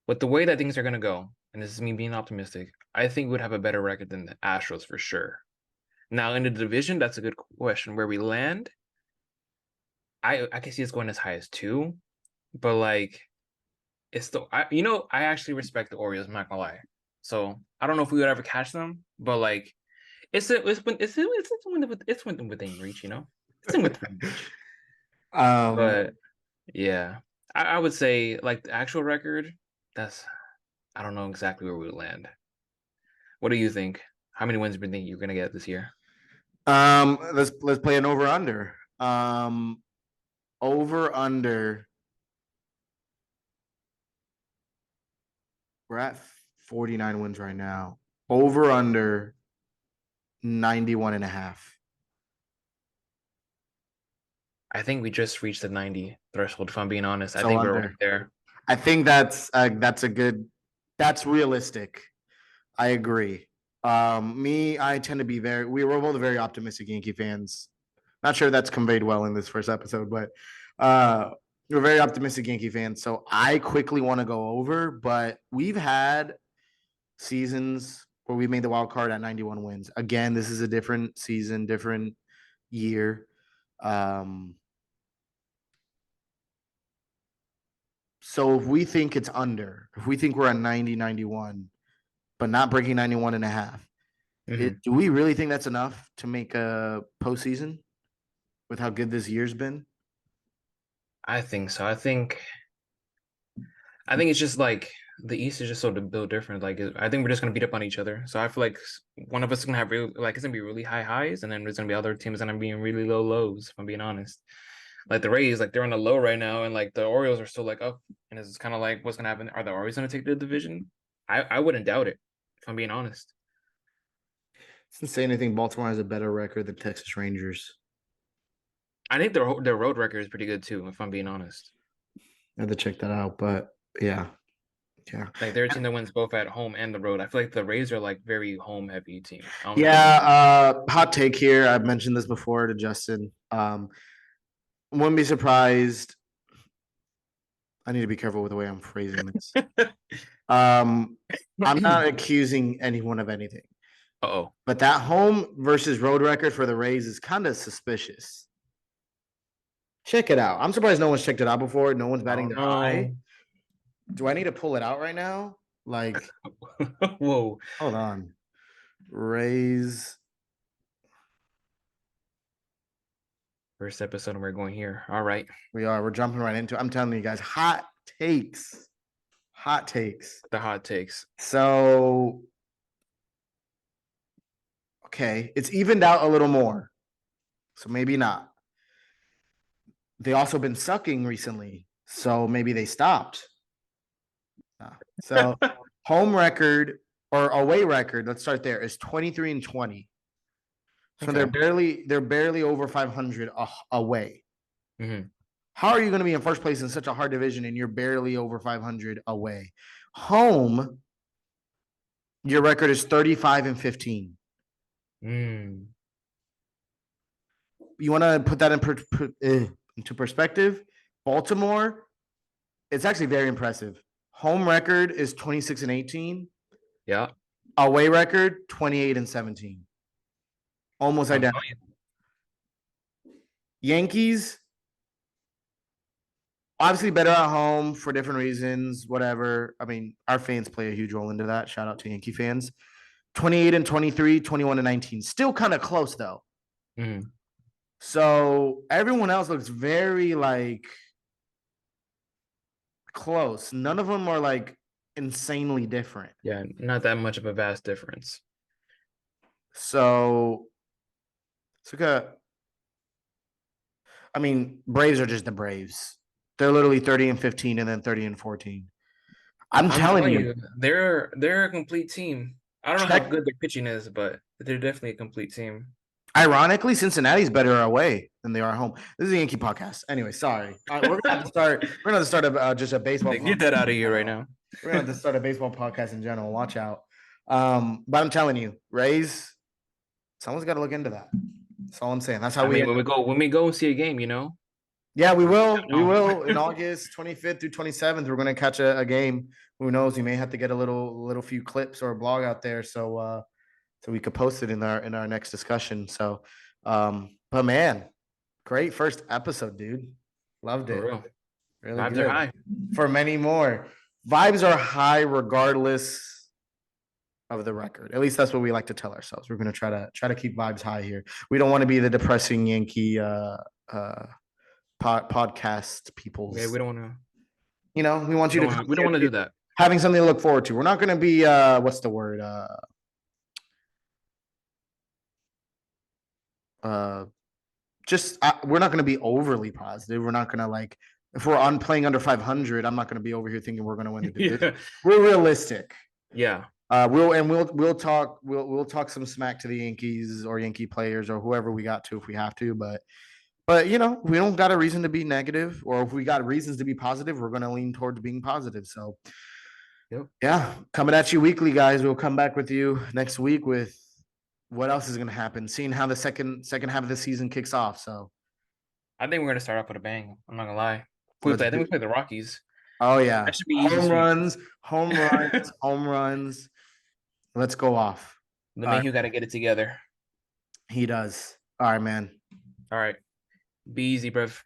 with the way that things are gonna go, and this is me being optimistic, I think we'd have a better record than the Astros for sure. Now in the division, that's a good question. Where we land, I can see it's going as high as 2, but like it's still I actually respect the Orioles, I'm not gonna lie. So I don't know if we would ever catch them, but like it's within reach, It's in within reach. Um, But yeah, I would say like the actual record, that's I don't know exactly where we would land. What do you think? How many wins do you think you're gonna get this year? let's play an over under. Over under. We're at 49 wins right now. Over under 91 and a half. I think we just reached the 90 threshold, if I'm being honest. I So think we're right under. there. I think that's a good, that's realistic. I agree. I tend to be we were both very optimistic Yankee fans. Not sure that's conveyed well in this first episode, but uh, we're very optimistic Yankee fans. So I quickly want to go over, but we've had seasons where we made the wild card at 91 wins. Again, this is a different season, different year. Um, so if we think it's under, if we think we're at 90, 91, but not breaking 91 and a half, Mhm. do we really think that's enough to make a postseason with how good this year's been? I think so. I think it's just like the East is just so built different. Like I think we're just gonna beat up on each other. So I feel like one of us is gonna have it's gonna be really high highs, and then there's gonna be other teams gonna be in really low lows. If I'm being honest, like the Rays, like they're on a low right now, and like the Orioles are still like up, and it's kind of like what's gonna happen? Are the Orioles gonna take the division? I wouldn't doubt it, if I'm being honest. Doesn't say anything. Baltimore has a better record than Texas Rangers. I think their road record is pretty good too, if I'm being honest. I have to check that out, but yeah, yeah, Like they're a team that wins both at home and the road. I feel like the Rays are like very home heavy team. I don't know. yeah. Hot take here. I've mentioned this before to Justin. Wouldn't be surprised. I need to be careful with the way I'm phrasing this. Um, I'm not accusing anyone of anything, Uh-oh. but that home versus road record for the Rays is kind of suspicious. Check it out. I'm surprised no one's checked it out before. No one's batting Oh their eye. no. Do I need to pull it out right now? Like, Whoa. hold on. Rays. First episode and we're going here. All right. We are. We're jumping right into it. I'm telling you guys, hot takes. Hot takes. The hot takes. So, okay, it's evened out a little more. So maybe not. They also been sucking recently. So maybe they stopped. So home record or away record, let's start there, is 23-20. So Okay. they're barely over 500 away. Mhm. How are you going to be in first place in such a hard division and you're barely over 500 away? Home, your record is 35-15. Mm. You want to put that into perspective? Baltimore, it's actually very impressive. Home record is 26-18. Yeah. Away record 28-17. Almost I'm identical. Yankees, obviously better at home for different reasons, whatever. I mean, our fans play a huge role into that. Shout out to Yankee fans. 28-23, 21-19. Still kind of close though. Mm. So everyone else looks very like close. None of them are like insanely different. Yeah, not that much of a vast difference. So I mean, Braves are just the Braves. They're literally 30-15 and then 30-14. I'm telling telling you, you, they're a complete team. I don't know how check. good their pitching is, but they're definitely a complete team. Ironically, Cincinnati's better away than they are at home. This is a Yankee podcast. Anyway, sorry. We're gonna have to start. We're gonna have to start just a baseball. Get that out of here right now. We're gonna have to start a baseball podcast in general. Watch out. But I'm telling you, Rays. Someone's got to look into that. That's all I'm saying. That's how I mean, when we go and see a game, Yeah, we will. We will in August 25th through 27th. We're gonna catch a game. Who knows? We may have to get a little few clips or a blog out there so we could post it in our next discussion. So, but man, great first episode, dude. Loved for it. real. Really Vibes good. are high. For many more. Vibes are high regardless of the record. At least that's what we like to tell ourselves. We're gonna try to keep vibes high here. We don't want to be the depressing Yankee podcast people. Yeah, we don't want to. We want you to. We don't want to do that. Having something to look forward to. We're not going to be what's the word? We're not going to be overly positive. We're not going to like if we're on playing under 500. I'm not going to be over here thinking we're going to win the division. Yeah. We're realistic. Yeah. We'll talk some smack to the Yankees or Yankee players or whoever we got to if we have to, but we don't got a reason to be negative, or if we got reasons to be positive, we're going to lean towards being positive. So, yeah, coming at you weekly, guys. We'll come back with you next week with what else is going to happen, seeing how the second half of the season kicks off. So, I think we're going to start off with a bang. I'm not going to lie. I think we play the Rockies. Oh, yeah. That should be easy. Home runs. Let's go off. The man who got to get it together. He does. All right, man. All right. Be easy, bruv.